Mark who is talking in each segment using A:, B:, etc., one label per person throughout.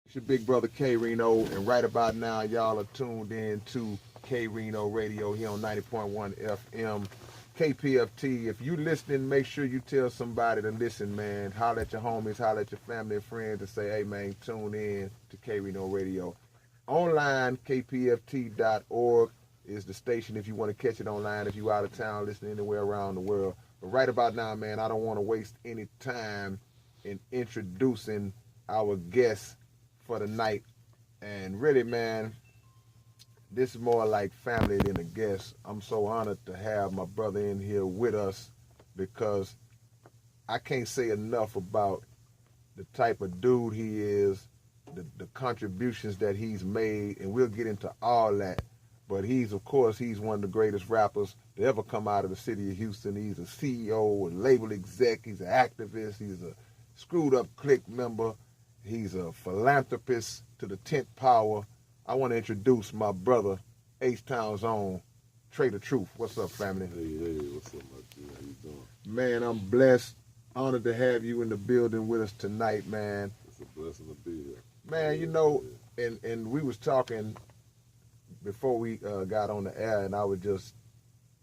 A: It's your big brother K-rino, and right about now, y'all are tuned in to K-rino Radio here on 90.1 FM. Kpft, if you listening, make sure you tell somebody to listen, man. Holler at your homies, holler at your family and friends and say, hey, man, tune in to K-rino Radio. Online, kpft.org is the station if you want to catch it online, if you out of town, listening anywhere around the world. But right about now, man, I don't want to waste any time in introducing our guests for the night. And really, man, this is more like family than a guest. I'm so honored to have my brother in here with us because I can't say enough about the type of dude he is, the contributions that he's made, and we'll get into all that. But of course, he's one of the greatest rappers to ever come out of the city of Houston. He's a CEO, a label exec, he's an activist, he's a screwed up clique member. He's a philanthropist to the 10th power. I want to introduce my brother, H-Town's own, Trae the Truth. What's up, family?
B: Hey, what's up, my G? How you doing?
A: Man, I'm blessed. Honored to have you in the building with us tonight, man.
B: It's a blessing to be here.
A: Man, you know, and we was talking before we got on the air, and I was just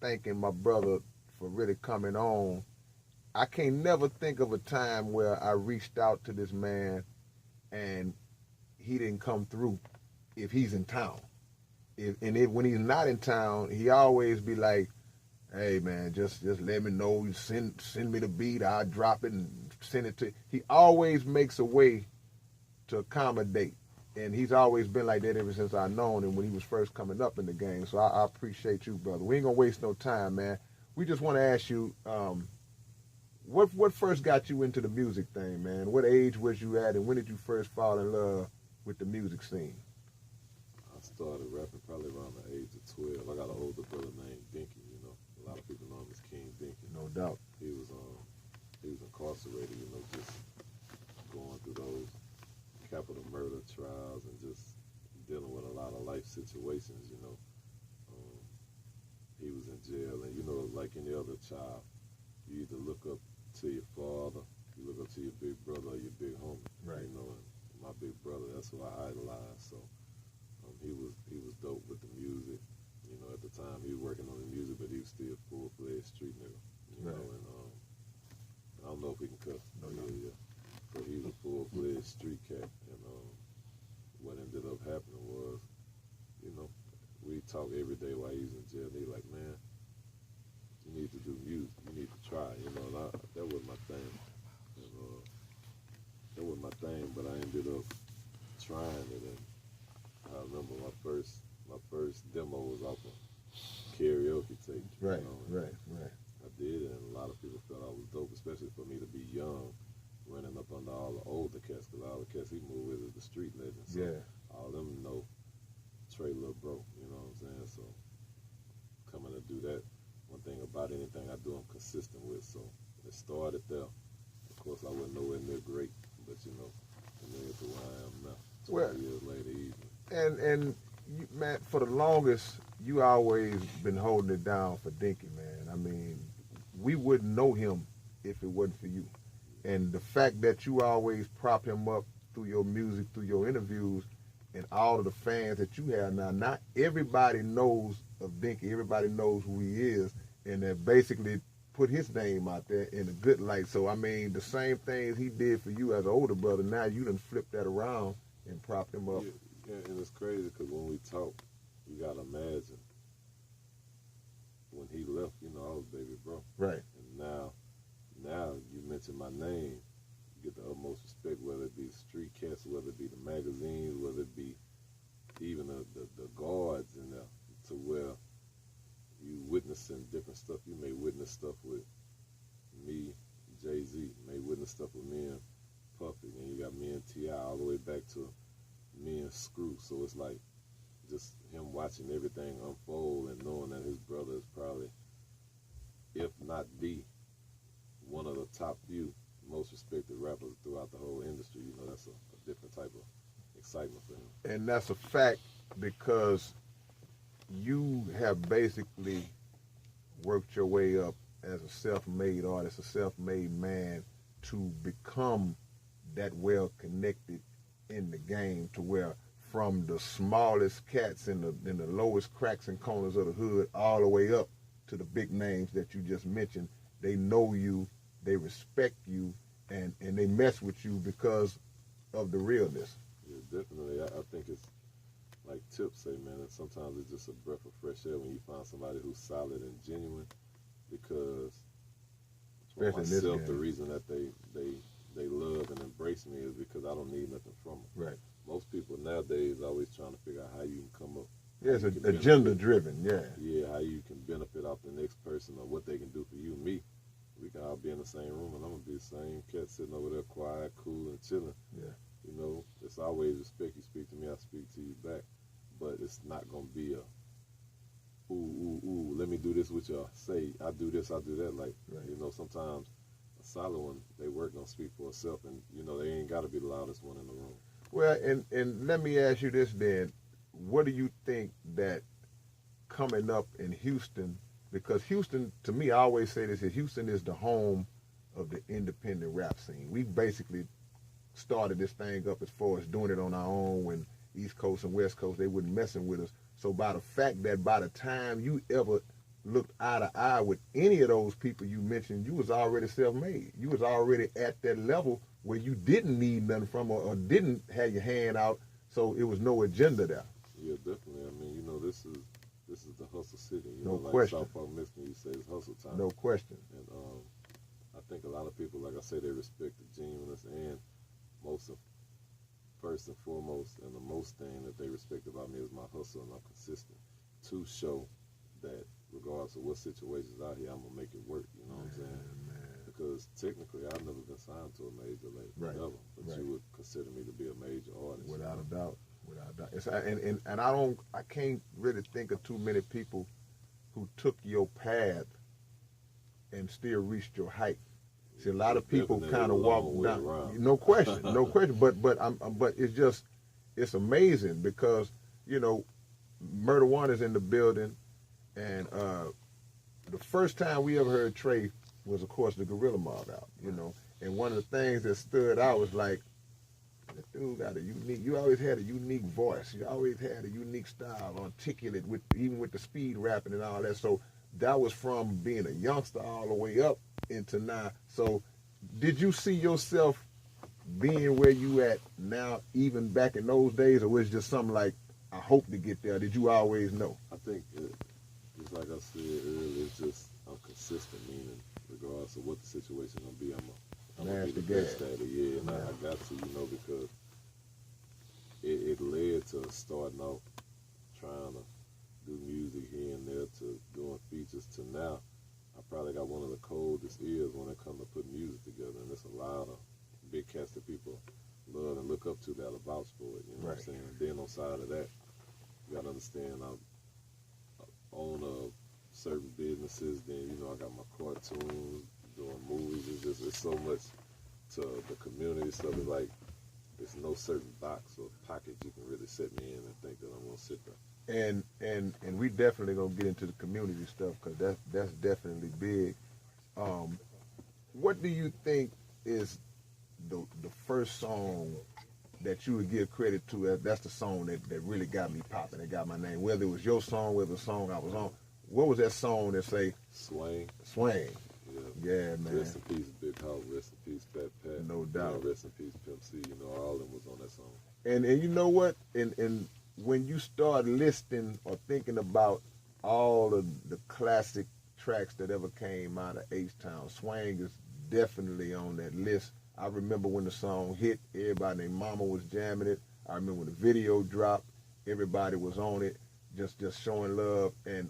A: thanking my brother for really coming on. I can't never think of a time where I reached out to this man and he didn't come through if he's in town. When he's not in town, he always be like, hey, man, just let me know. You send me the beat. I'll drop it and send it to you. He always makes a way to accommodate. And he's always been like that ever since I known him when he was first coming up in the game. So I appreciate you, brother. We ain't going to waste no time, man. We just want to ask you, what first got you into the music thing, man? What age was you at, and when did you first fall in love with the music scene?
B: I started rapping probably around the age of 12. I got an older brother named Dinky, you know. A lot of people know him as King Dinky.
A: No doubt.
B: He was incarcerated, you know, just going through those capital murder trials and just dealing with a lot of life situations, you know. He was in jail, and, you know, like any other child, you either look up to your father, you look up to your big brother or your big homie.
A: Right.
B: You know, and my big brother, that's who I idolized. So he was dope with the music. You know, at the time he was working on the music, but he was still full-fledged street nigga. You
A: right.
B: know, and I don't know if he can cuss.
A: No.
B: Yeah. So he was a full-fledged street cat. And what ended up happening was, you know, we talk every day while he was in jail. They like, man, you need to do music. You need to try. You know, and that was my thing. And, that was my thing, but I ended up trying it. And I remember my first demo was off a karaoke tape.
A: Right,
B: you know,
A: right.
B: I did it, and a lot of people felt I was dope, especially for me to be young, running up under all the older cats, because all the cats he moved with is the street legends. So
A: Yeah.
B: all them know Trae Lil Bro, you know what I'm saying? So coming to do that, one thing about anything I do, I'm consistent with. So it started there. Of course, I wasn't nowhere near great, but you know, I made it to where I am now. 20 years later, even.
A: And you, man, for the longest, you always been holding it down for Dinky, man. I mean, we wouldn't know him if it wasn't for you. And the fact that you always prop him up through your music, through your interviews, and all of the fans that you have now, not everybody knows of Dinky. Everybody knows who he is, and that basically put his name out there in a good light. So, I mean, the same things he did for you as an older brother, now you done flipped that around and propped him up.
B: Yeah, and it's crazy because when we talk, you got to imagine when he left, you know, I was baby bro.
A: Right.
B: And now you mention my name, you get the utmost respect, whether it be the street cats, whether it be the magazines, whether it be even the guards in there, to where you witnessing different stuff. You may witness stuff with me, Jay-Z, you may witness stuff with me and Puffy, and you got me and T.I. all the way back to me and Screw. So it's like just him watching everything unfold and knowing that his brother is probably, if not the, one of the top few most respected rappers throughout the whole industry. You know, that's a different type of excitement for him.
A: And that's a fact because you have basically worked your way up as a self-made artist, a self-made man, to become that well-connected in the game to where from the smallest cats in the lowest cracks and corners of the hood all the way up to the big names that you just mentioned, they know you, they respect you, and they mess with you because of the realness.
B: Yeah, definitely. I think it's like Tip say, man, and sometimes it's just a breath of fresh air when you find somebody who's solid and genuine, because for
A: Especially in this
B: myself,
A: game.
B: the reason that they love and embrace me is because I don't need nothing from them.
A: Right.
B: Most people nowadays always trying to figure out how you can come up.
A: Yeah, it's agenda driven, yeah.
B: Yeah, how you can benefit off the next person or what they can do for you. Me, we can all be in the same room and I'm going to be the same cat sitting over there quiet, cool, and chilling.
A: Yeah.
B: You know, it's always respect. You speak to me, I speak to you back. But it's not going to be a, ooh, let me do this with y'all. Say, I do this, I do that. Like,
A: right.
B: You know, sometimes a solid one, they work going to speak for itself. And, you know, they ain't got to be the loudest one in the room.
A: Well, and let me ask you this then. What do you think that coming up in Houston, because Houston, to me, I always say this, Houston is the home of the independent rap scene. We basically started this thing up as far as doing it on our own when East Coast and West Coast, they wasn't messing with us. So by the fact that by the time you ever looked eye to eye with any of those people you mentioned, you was already self-made. You was already at that level where you didn't need nothing from or didn't have your hand out, so it was no agenda there.
B: Yeah, definitely. I mean, you know, this is the hustle city. You
A: No
B: know, like
A: question.
B: South Park, Michigan, you say it's hustle time.
A: No question.
B: And I think a lot of people, like I say, they respect the genuineness, and first and foremost, and the most thing that they respect about me is my hustle, and I'm consistent to show that regardless of what situations out here, I'm gonna make it work. You know what I'm saying?
A: Man.
B: Because technically, I've never been signed to a major label,
A: Right.
B: never. But
A: Right.
B: you would consider me to be a major artist.
A: Without a doubt. Without a doubt. And I can't really think of too many people who took your path and still reached your height. See, a lot of people kind of walk down. No question, no question. But it's amazing because, you know, Murder One is in the building, and the first time we ever heard Trae was, of course, the Gorilla Mob out. You know, and one of the things that stood out was like, that dude got a unique. You always had a unique voice. You always had a unique style, articulate even with the speed rapping and all that. So that was from being a youngster all the way up into now. So did you see yourself being where you at now, even back in those days, or was it just something like, I hope to get there? Did you always know?
B: I think it's like I said earlier. It's just I'm consistent, meaning regardless of what the situation gonna be, I'm gonna be the best at it. Yeah, and I got to, you know, because it led to starting out trying to do music here and there to doing features to now. I probably got one of the coldest ears when it comes to putting music together, and there's a lot of big cats that people love and look up to that are vouch for it. You know what I'm saying? And then on side of that, you gotta understand I'm owner of certain businesses. Then you know I got my cartoons, doing movies. It's so much to the community stuff. It's like there's no certain box or pocket you can really set me in and think that I'm gonna sit there.
A: And we definitely gonna get into the community stuff because that's definitely big. What do you think is the first song that you would give credit to? That's the song that really got me popping, that got my name. Whether it was your song, whether the song I was on. What was that song that say?
B: Swing.
A: Yeah, man.
B: Rest in peace, Big House. Rest in peace, Pat.
A: No doubt.
B: Yeah, rest in peace, Pimp C. You know, all of them was on that song.
A: And you know what? And when you start listing or thinking about all of the classic tracks that ever came out of H-Town, Swing is definitely on that list. I remember when the song hit, everybody named Mama was jamming it. I remember when the video dropped, everybody was on it, just showing love. And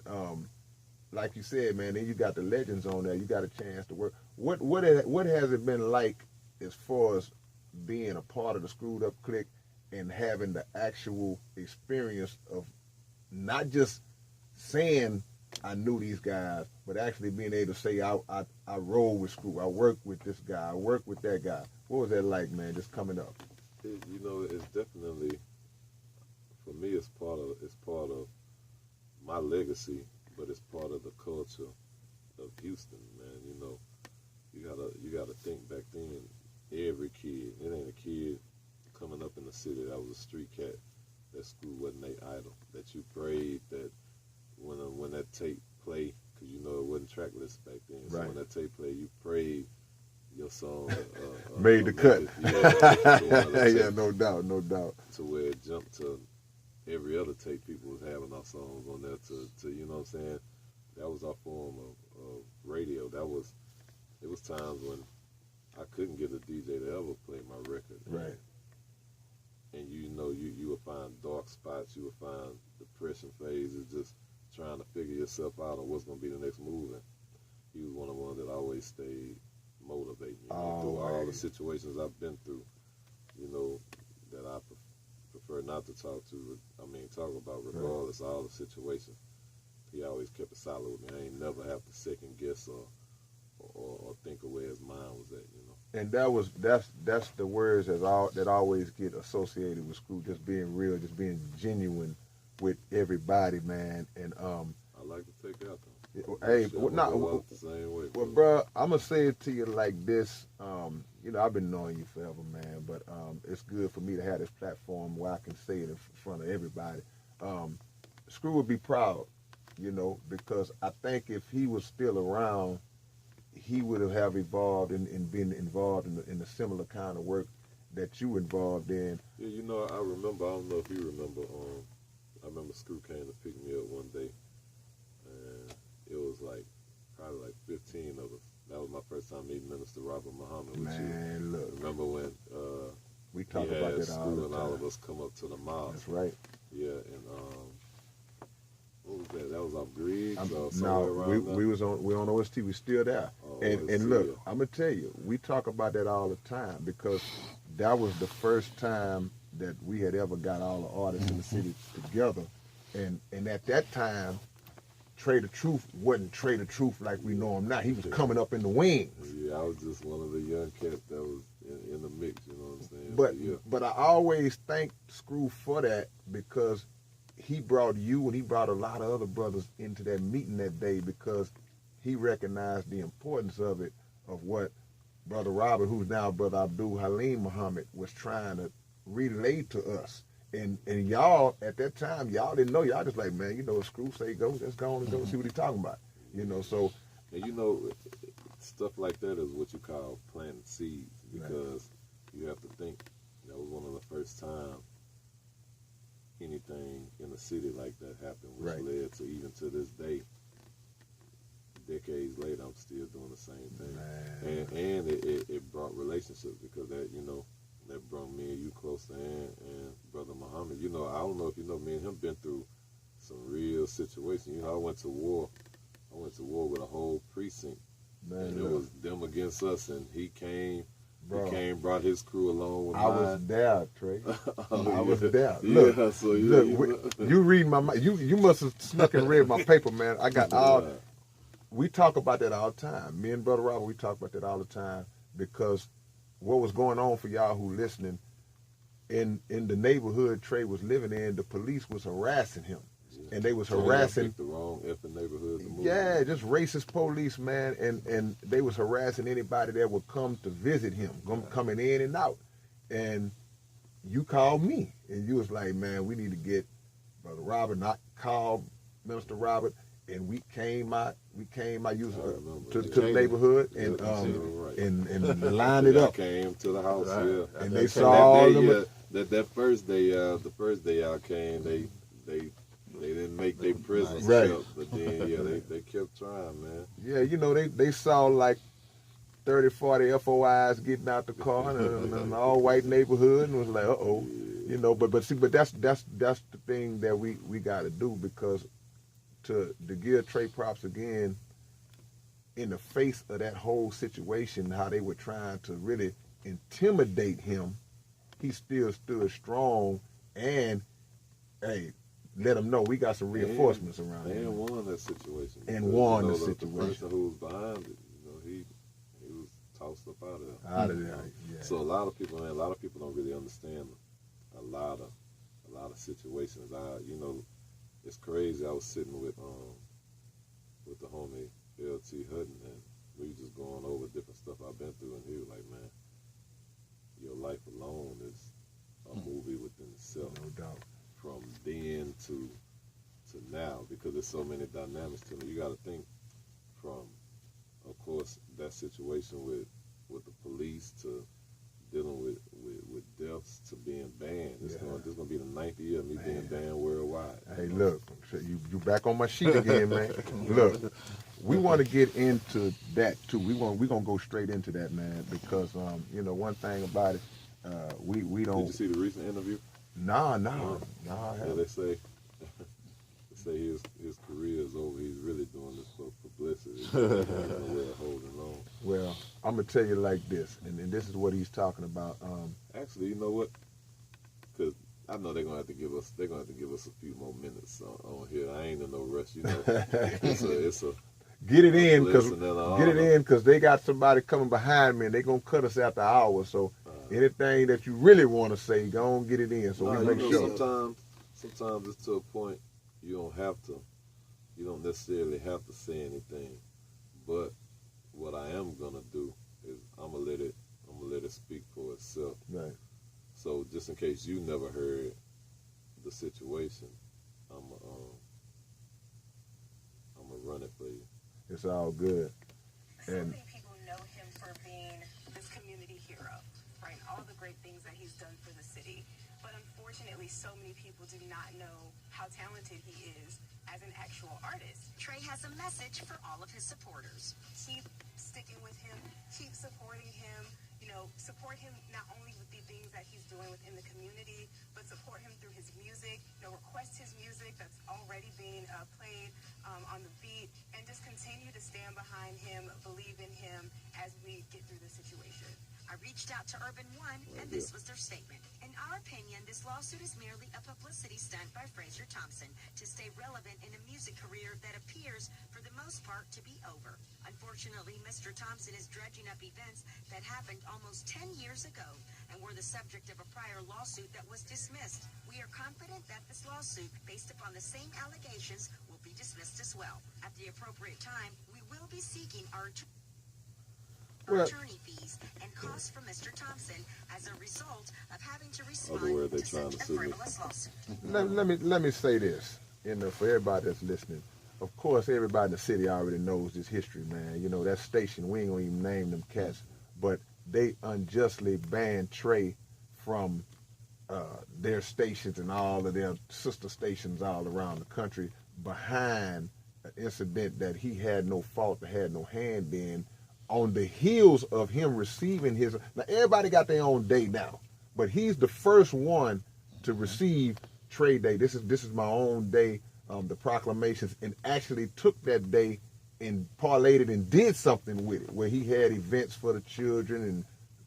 A: like you said, man, then you got the legends on there. You got a chance to work. What has it been like as far as being a part of the Screwed Up Clique and having the actual experience of not just saying I knew these guys, but actually being able to say I roll with Screw, I work with this guy, I work with that guy. What was that like, man, just coming up?
B: You know, it's definitely, for me, it's part of my legacy, but it's part of the culture of Houston, man. You know, you gotta think back then, every kid, it ain't a kid coming up in the city, that was a street cat. That school wasn't their idol. That you prayed that when that tape play, because you know it wasn't track list back then. So
A: Right.
B: when that tape play, you prayed your song
A: made the cut.
B: Yeah,
A: no doubt, no doubt.
B: To where it jumped to every other tape people was having our songs on there. To you know what I'm saying? That was our form of radio. It was times when I couldn't get a DJ to ever play my record.
A: Right.
B: And you know, you would find dark spots, you would find depression phases, just trying to figure yourself out on what's going to be the next move. And he was one of the ones that always stayed motivating me through all the situations I've been through, you know, that I prefer not to talk about regardless of all the situations. He always kept it solid with me. I ain't never have to second guess or think of where his mind was at, you know.
A: And that's the words that always get associated with Screw, just being real, just being genuine with everybody, man. And
B: I like to take out though.
A: Hey,
B: the same way,
A: well, bro, I'm gonna say it to you like this. You know, I've been knowing you forever, man, but it's good for me to have this platform where I can say it in front of everybody. Screw would be proud, you know, because I think if he was still around, he would have evolved and been involved in the similar kind of work that you involved in.
B: Yeah, you know, I remember. I don't know if you remember. I remember Screw came to pick me up one day, and it was probably like 15 of us. That was my first time meeting Minister Robert Muhammad with you.
A: Man, look.
B: Remember when
A: we talk about that all the time.
B: And all of us come up to the mosque.
A: That's right.
B: Yeah, and what was that? That was off Griggs.
A: We're on OST. We're still there.
B: Oh,
A: and look, I'm gonna tell you, we talk about that all the time because that was the first time that we had ever got all the artists in the city together, and at that time, Trae the Truth wasn't Trae the Truth like we know him now. He was coming up in the wings.
B: Yeah, I was just one of the young cats that was in the mix. You know what I'm saying?
A: But I always thank Screw for that because he brought you and he brought a lot of other brothers into that meeting that day because he recognized the importance of it, of what Brother Robert, who's now Brother Abdul Halim Muhammad, was trying to relay to us. And y'all, at that time, y'all didn't know. Y'all just like, man, you know, Screw say go, let's go on and go see what he's talking about. You know, so.
B: And you know, stuff like that is what you call planting seeds because you have to think that was one of the first times anything in the city like that happened, which led to, even to this day, decades later, I'm still doing the same thing. And it brought relationships because that, you know, that brought me and you closer, and Brother Muhammad. You know, I don't know if you know, me and him been through some real situations. You know, I went to war with a whole precinct, and it was them against us, and he came. Bro, he came, brought his crew along with mine.
A: I was there, Trae. I was there.
B: Look,
A: you read my mind. You must have snuck and read my paper, man. I got all. We talk about that all the time. Me and Brother Robert, we talk about that all the time because what was going on for y'all who listening, in the neighborhood Trae was living in, the police was harassing him. And they was harassing
B: the wrong effing neighborhood to move.
A: Yeah, just racist police, man, and they was harassing anybody that would come to visit him, coming in and out. And you called me, and you was like, man, we need to get Brother Robert. Not call Minister Robert, and we came out to the neighborhood and lined it up.
B: Came to the house,
A: and they saw all them.
B: That first day, the first day y'all came, they didn't make their presence felt, but then they kept trying, man.
A: Yeah, you know, they saw like 30, 40 FOIs getting out the car in an all white neighborhood and was like, uh-oh. You know, but that's the thing that we got to do, because to give Trae props again, in the face of that whole situation, how they were trying to really intimidate him, he still stood strong and, hey, let them know we got some reinforcements around here.
B: And won that situation.
A: And won the situation.
B: The person who was behind it, you know, he was tossed up out of there.
A: Out of there, yeah.
B: So a lot of people don't really understand a lot of situations. You know, it's crazy. I was sitting with the homie LT Hutton, and we were just going over different stuff I've been through, and he was like, man, your life alone is a movie within itself.
A: No doubt.
B: From then to now, because there's so many dynamics to it. You got to think from, of course, that situation with the police to dealing with deaths to being banned. This is gonna be the 9th year of me being banned worldwide.
A: Hey, look, you back on my sheet again, man. Look, we want to get into that too. We're gonna go straight into that, man, because you know, one thing about it, we don't.
B: Did you see the recent interview?
A: Nah.
B: Yeah, they say his career is over. He's really doing this for publicity. He's nowhere holding on.
A: Well, I'm gonna tell you like this, and this is what he's talking about.
B: Actually, you know what? Because I know they're gonna have to give us a few more minutes on here. I ain't in no rush, you know. It's a
A: get it in, because they got somebody coming behind me, and they're gonna cut us after hours. So anything that you really want to say, go on, get it in. So we make sure.
B: Sometimes it's to a point you don't necessarily have to say anything. But what I am gonna do is I'm gonna let it speak for itself.
A: Right.
B: So just in case you never heard the situation, I'm gonna run it for you.
A: It's all good.
C: So many people know him for being this community hero, right? All the great things that he's done for the city. But unfortunately, so many people do not know how talented he is as an actual artist.
D: Trae has a message for all of his supporters.
C: Keep sticking with him, keep supporting him, you know, support him not only with the things that he's doing within the community, but support him through his music, you know, request his music that's already being played on the beat, and just continue to stand behind him, believe in him as we get through the situation.
D: I reached out to Urban One, and this was their statement. In our opinion, this lawsuit is merely a publicity stunt by Fraser Thompson to stay relevant in a music career that appears, for the most part, to be over. Unfortunately, Mr. Thompson is dredging up events that happened almost 10 years ago and were the subject of a prior lawsuit that was dismissed. We are confident that this lawsuit, based upon the same allegations, will be dismissed as well. At the appropriate time, we will be seeking our attorney fees and costs from Mr. Thompson as a result of having to respond to such a frivolous lawsuit.
A: Let me say this, you know, for everybody that's listening. Of course, everybody in the city already knows this history, man. You know, that station, we ain't gonna even name them cats, but they unjustly banned Trae from their stations and all of their sister stations all around the country behind an incident that he had no fault, had no hand in, on the heels of him receiving his. Now everybody got their own day now, but he's the first one to receive Trae Day. This is my own day, the proclamations, and actually took that day and parlayed it and did something with it, where he had events for the children and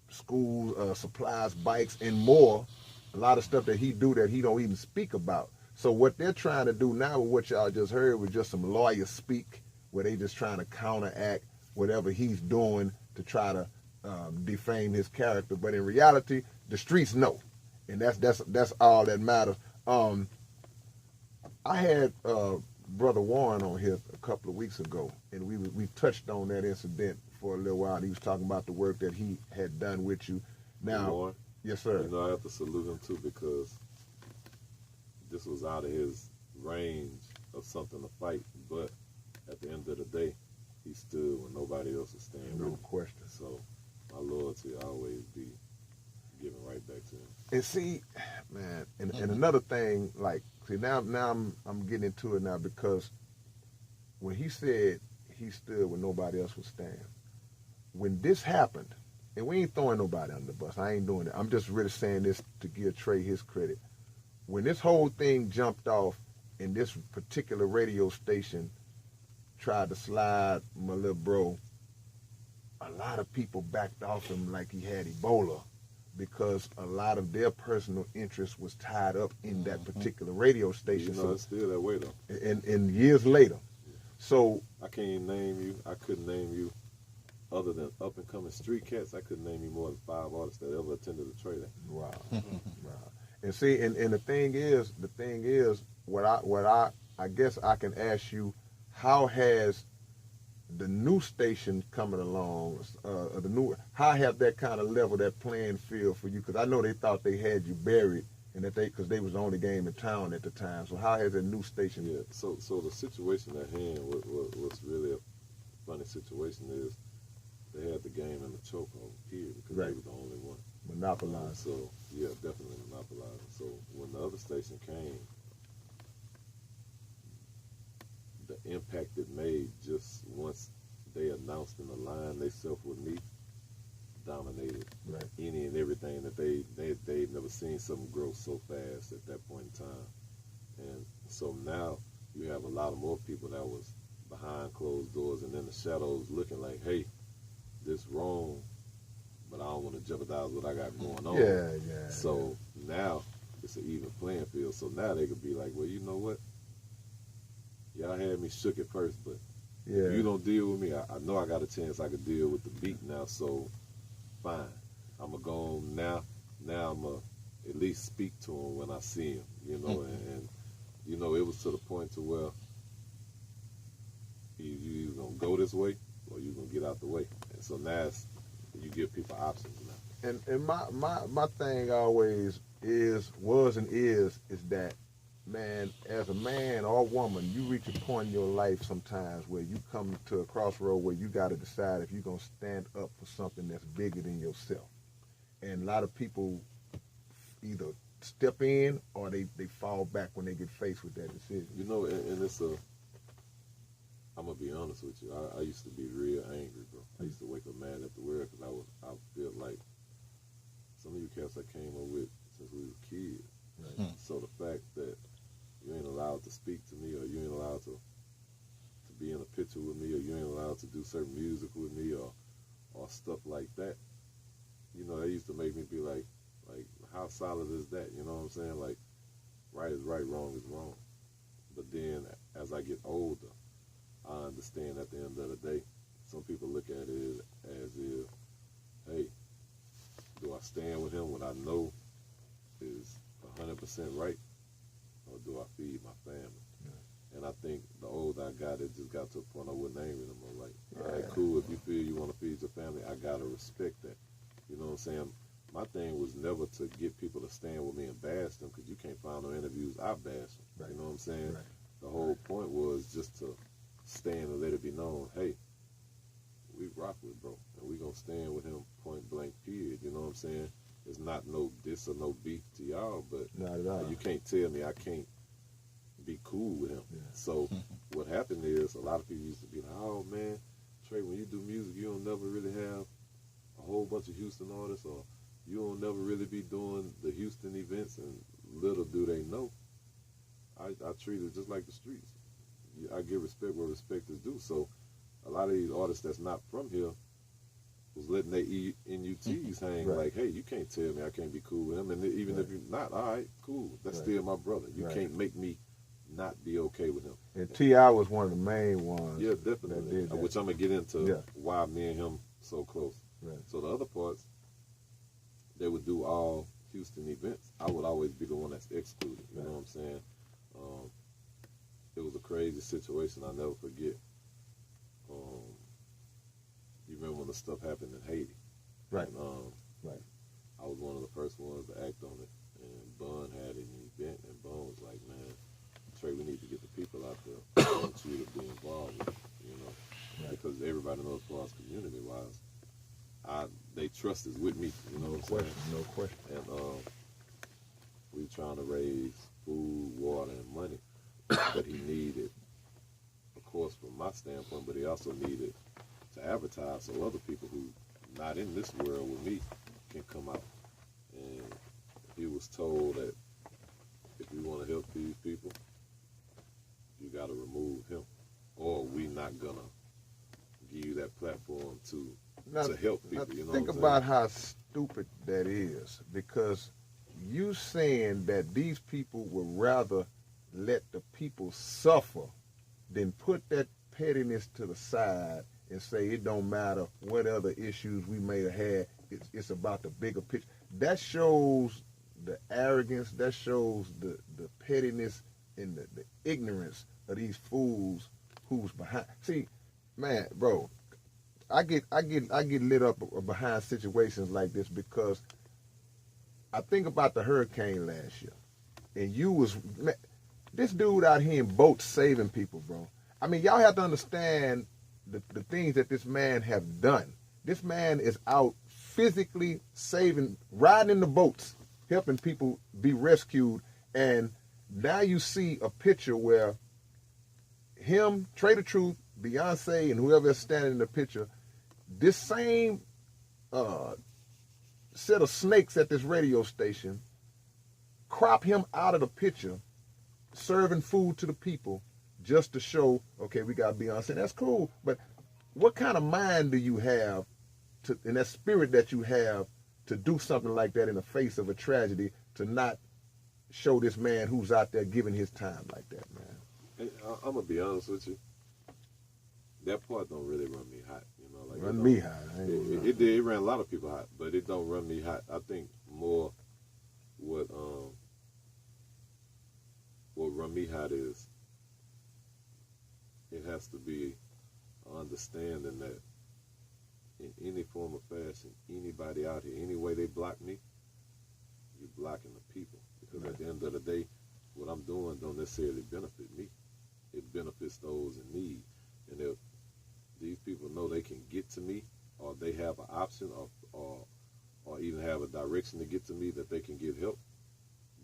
A: school supplies, bikes, and more. A lot of stuff that he do that he don't even speak about. So what they're trying to do now with what y'all just heard was just some lawyer speak, where they just trying to counteract whatever he's doing to try to defame his character. But in reality, the streets know, and that's all that matters. I had Brother Warren on here a couple of weeks ago, and we touched on that incident for a little while. He was talking about the work that he had done with you. Now,
B: Warren,
A: yes, sir.
B: You know, I have to salute him too, because this was out of his range of something to fight. But at the end of the day, he stood when nobody else was standing.
A: No
B: with him.
A: question.
B: So my loyalty always be given right back to him.
A: And see, man, and another thing, like, see, now I'm getting into it now, because when he said he stood when nobody else was standing, when this happened, and we ain't throwing nobody under the bus, I ain't doing it. I'm just really saying this to give Trae his credit. When this whole thing jumped off, and this particular radio station tried to slide my little bro, a lot of people backed off him like he had Ebola, because a lot of their personal interest was tied up in that particular radio station.
B: You know, it's still that way though.
A: And years later. So
B: I can't name you. I couldn't name you, other than up and coming street cats. I couldn't name you more than 5 artists that ever attended a Trae Day.
A: Wow. Wow. And see, and the thing is, what I guess I can ask you, how has the new station coming along, how have that kind of level that playing field for you? Because I know they thought they had you buried, and because they was the only game in town at the time. So how has that new station?
B: Yeah. So the situation at hand, what's really a funny situation is they had the game in the chokehold here because
A: Right.
B: they were the only one.
A: Monopolized.
B: So yeah, definitely monopolizing. So when the other station came, the impact it made just once they announced in the line they self with me dominated
A: Right.
B: any and everything that they'd never seen something grow so fast at that point in time. And so now you have a lot of more people that was behind closed doors and in the shadows looking like, hey, this wrong, but I don't want to jeopardize what I got going on.
A: Yeah.
B: So now it's an even playing field. So now they could be like, well, you know what? Y'all had me shook at first, but
A: Yeah.
B: if you don't deal with me, I know I got a chance I could deal with the beat now, so fine. I'm going to go on now. Now I'm going to at least speak to him when I see him, you know, and you know, it was to the point to where you either going to go this way or you going to get out the way. And so now you give people options now.
A: And my thing always was and is that, man, as a man or woman, you reach a point in your life sometimes where you come to a crossroad where you got to decide if you're going to stand up for something that's bigger than yourself. And a lot of people either step in or they fall back when they get faced with that decision.
B: You know, and it's I'm going to be honest with you. I used to be real angry, bro. I used to wake up mad at the world because I feel like some of you cats I came up with since we were kids. Right? So the fact that you ain't allowed to speak to me, or you ain't allowed to be in a picture with me, or you ain't allowed to do certain music with me, or stuff like that. You know, that used to make me be like, how solid is that? You know what I'm saying? Like, right is right, wrong is wrong. But then, as I get older, I understand at the end of the day, some people look at it as if, hey, do I stand with him when I know is 100% right? Or do I feed my family? Yeah. And I think the older I got, it just got to a point I wasn't angry no more. Like, all right, cool, if you feel you want to feed your family, I got to respect that. You know what I'm saying? My thing was never to get people to stand with me and bash them, because you can't find no interviews I bash them. Right. You know what I'm saying? Right. The whole point was just to stand and let it be known, hey, we rock with bro, and we going to stand with him point blank period. You know what I'm saying? It's not no diss or no beef to y'all, but
A: not at all.
B: You can't tell me I can't be cool with him. Yeah. So what happened is a lot of people used to be like, oh man, Trae, when you do music, you don't never really have a whole bunch of Houston artists, or you don't never really be doing the Houston events, and little do they know, I treat it just like the streets. I give respect where respect is due. So a lot of these artists that's not from here was letting their NUTs hang. Right. Like, hey, you can't tell me I can't be cool with him. And even right. if you're not, all right, cool. That's right. still my brother. You right. can't make me not be okay with him.
A: And T.I. was one of the main ones.
B: Yeah, definitely. Which I'm going to get into why me and him so close. Right. So the other parts, they would do all Houston events. I would always be the one that's excluded. You know what I'm saying? It was a crazy situation I'll never forget. You remember when the stuff happened in Haiti?
A: Right.
B: And,
A: right.
B: I was one of the first ones to act on it. And Bun had an event, and Bun was like, man, Trae, we need to get the people out there. I want you to be involved with it, you know? Right. Because everybody knows, as far as community-wise, they trust is with me, you know what I'm saying?
A: No question.
B: And we were trying to raise food, water, and money that he needed, of course, from my standpoint, but he also needed to advertise so other people who not in this world with me can come out. And he was told that if you want to help these people, you got to remove him, or we not gonna give you that platform to help people. You know,
A: think about how stupid that is, because you saying that these people would rather let the people suffer than put that pettiness to the side and say it don't matter what other issues we may have had. It's about the bigger picture. That shows the arrogance. That shows the pettiness and the ignorance of these fools who's behind. See, Man, bro, I get lit up behind situations like this because I think about the hurricane last year, and you was this dude out here in boats saving people, bro. I mean, y'all have to understand the things that this man have done. This man is out physically saving, riding in the boats, helping people be rescued, and now you see a picture where him, Trae the Truth, Beyonce, and whoever is standing in the picture, this same set of snakes at this radio station crop him out of the picture, serving food to the people just to show, okay, we got Beyonce. That's cool, but what kind of mind do you have and that spirit that you have to do something like that in the face of a tragedy, to not show this man who's out there giving his time like that, man?
B: And I'm gonna be honest with you. That part don't really run me hot, you know. Like
A: Run me hot.
B: It did. It ran a lot of people hot, but it don't run me hot. I think more what run me hot is it has to be an understanding that in any form of fashion, anybody out here, any way they block me, you're blocking the people. Because at the end of the day, what I'm doing don't necessarily benefit me. It benefits those in need. And if these people know they can get to me, or they have an option, or even have a direction to get to me that they can get help,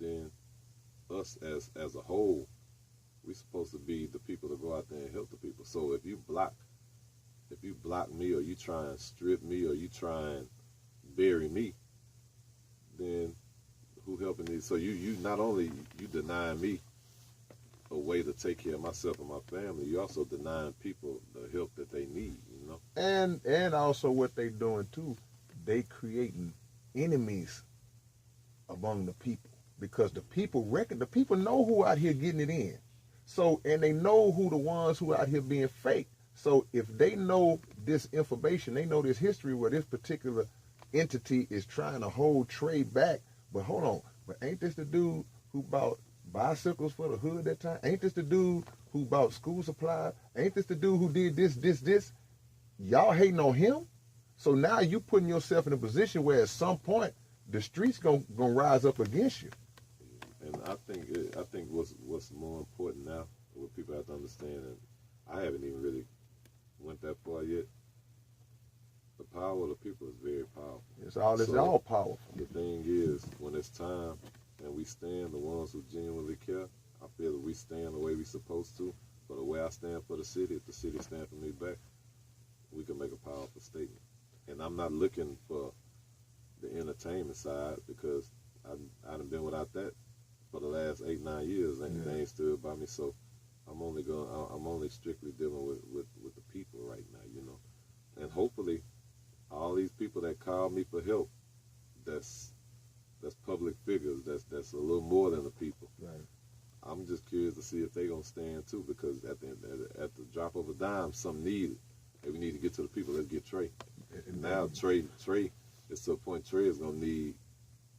B: then us as a whole, we're supposed to be the people to go out there and help the people. So if you block me, or you try and strip me, or you try and bury me, then who helping these? So you not only you denying me a way to take care of myself and my family, you also denying people the help that they need, you know.
A: And also what they doing too, they creating enemies among the people, because the people know who out here getting it in. So, and they know who the ones who out here being fake. So if they know this information, they know this history where this particular entity is trying to hold Trae back. But hold on, but ain't this the dude who bought bicycles for the hood that time? Ain't this the dude who bought school supplies? Ain't this the dude who did this? Y'all hating on him? So now you putting yourself in a position where at some point the streets gonna rise up against you.
B: And I think what's more important now, what people have to understand, and I haven't even really went that far yet. The power of the people is very powerful.
A: It's all powerful.
B: The thing is, when it's time and we stand, the ones who genuinely care, I feel that we stand the way we supposed to. For the way I stand for the city, if the city stand for me back, we can make a powerful statement. And I'm not looking for the entertainment side, because I done been without that for the last 8-9 years, and they ain't stood by me. So I'm only strictly dealing with the people right now, you know. And hopefully all these people that call me for help, that's public figures, that's a little more than the people.
A: Right.
B: I'm just curious to see if they gonna stand too, because at the drop of a dime, some need it. Hey, we need to get to the people. Let's get Trae. And now Trae is to a point. Trae is gonna need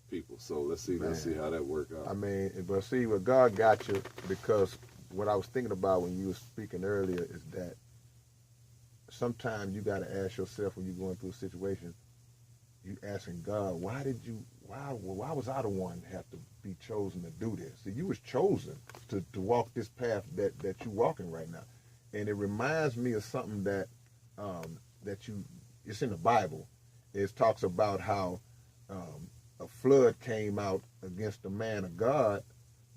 B: people. So let's see how that work out.
A: I mean, but see, what God got you, because what I was thinking about when you were speaking earlier is that sometimes you got to ask yourself when you're going through a situation, you asking God, why was I the one that have to be chosen to do this? See, you was chosen to walk this path that you walking right now. And it reminds me of something that it's in the Bible. It talks about how a flood came out against the man of God,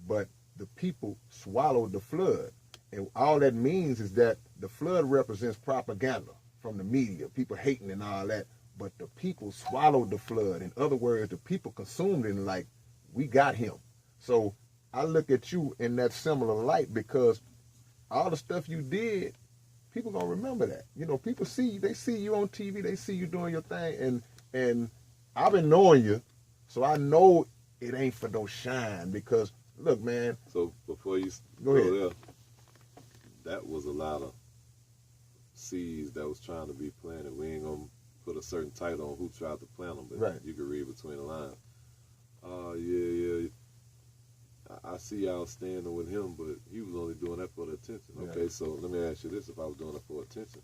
A: but the people swallowed the flood. And all that means is that the flood represents propaganda from the media, people hating and all that, but the people swallowed the flood. In other words, the people consumed it and like, we got him. So I look at you in that similar light, because all the stuff you did, people gonna remember that. You know, people they see you on TV, they see you doing your thing, and I've been knowing you, so I know it ain't for no shine, because look, man.
B: So before you
A: go ahead.
B: There, that was a lot of seeds that was trying to be planted. We ain't gonna put a certain title on who tried to plant them, but
A: right.
B: You can read between the lines. Yeah. I see y'all standing with him, but he was only doing that for the attention. Okay, so let me ask you this: if I was doing it for attention,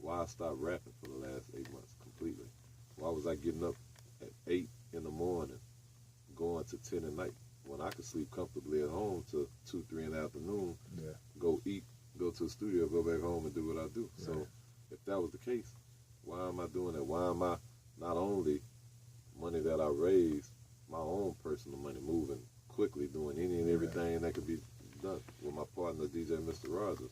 B: why I stopped rapping for the last 8 months completely. Why was I getting up at 8 in the morning, going to 10 at night, when I could sleep comfortably at home till 2, 3 in the afternoon, go eat, go to the studio, go back home and do what I do. Right. So if that was the case, why am I doing that? Why am I not only money that I raise, my own personal money, moving quickly, doing any and everything that could be done with my partner, DJ Mr. Rogers.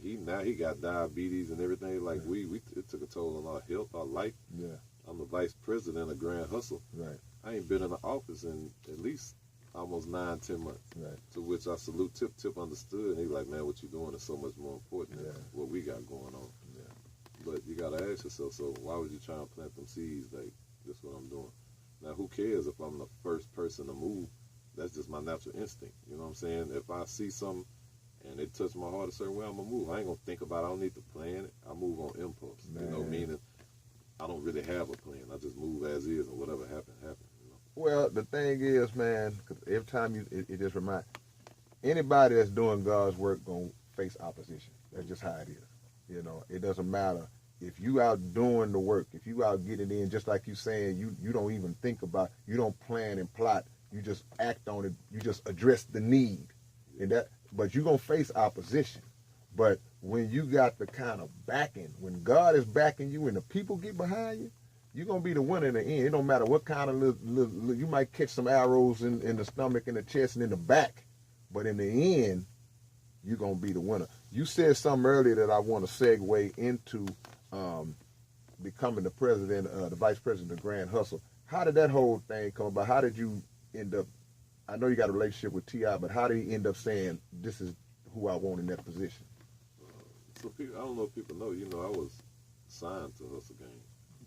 B: Now he got diabetes and everything. Like it took a toll on our health, our life. Yeah. I'm the vice president of Grand Hustle. Right. I ain't been in the office in at least almost 9, 10 months. Right. To which I salute Tip. Tip understood, and he like, man, what you doing is so much more important than what we got going on. Yeah. But you gotta ask yourself, so why would you try and plant them seeds? Like, that's what I'm doing. Now, who cares if I'm the first person to move? That's just my natural instinct. You know what I'm saying? If I see something and it touches my heart a certain way, I'm gonna move. I ain't gonna think about it. I don't need to plan it. I move on impulse. Man. You know, meaning I don't really have a plan. I just move as is, and whatever happen. You know?
A: Well, the thing is, man, cause every time it just reminds anybody that's doing God's work gonna face opposition. That's just how it is. You know, it doesn't matter if you out doing the work, if you out getting in, just like you saying, you don't even think about, you don't plan and plot, you just act on it, you just address the need, and that. But you're gonna face opposition. But when you got the kind of backing, when God is backing you and the people get behind you, you're gonna be the winner in the end. It don't matter what kind of little you might catch some arrows in the stomach, in the chest, and in the back, but in the end, you're gonna be the winner. You said something earlier that I want to segue into becoming the president, the vice president of Grand Hustle. How did that whole thing come about? How did you end up? I know you got a relationship with T.I., but how did he end up saying this is who I want in that position?
B: So people, I don't know if people know. You know, I was signed to Hustle Gang.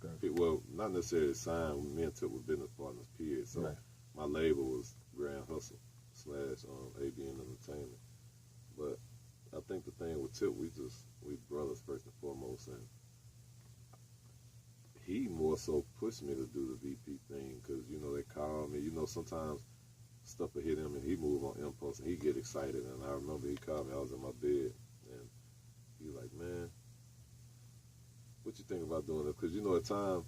B: Okay. Well, not necessarily signed. Me and Tip were business partners, period. So my label was Grand Hustle / ABN Entertainment. But I think the thing with Tip, we brothers first and foremost, and he more so pushed me to do the VP thing because, you know, they call me. You know, sometimes stuff will hit him and he move on impulse and he get excited. And I remember he called me. I was in my bed and he was like, man, what you think about doing this? Because, you know, at times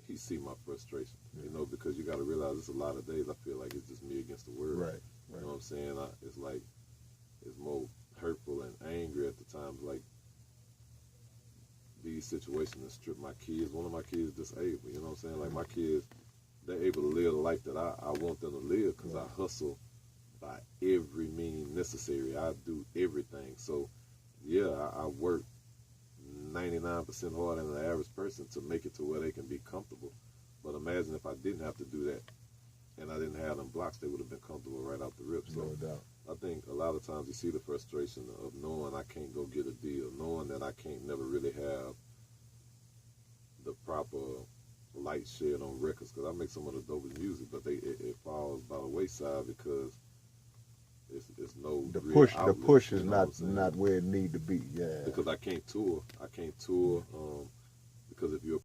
B: he see my frustration, you know, because you got to realize it's a lot of days I feel like it's just me against the world. Right. You know what I'm saying? It's like, it's more hurtful and angry at the times, like these situations that strip my kids. One of my kids disabled, you know what I'm saying? Like my kids, they're able to live the life that I want them to live because I hustle by every means necessary. I do everything. So, yeah, I work 99% harder than the average person to make it to where they can be comfortable. But imagine if I didn't have to do that and I didn't have them blocks, they would have been comfortable right out the rip. So no doubt. I think a lot of times you see the frustration of knowing I can't go get a deal, knowing that I can't never really have the proper light shed on records, because I make some of the dopest music, but it falls by the wayside because it's no
A: the push outlet, the push is not where it need to be. Yeah,
B: because I can't tour because if you're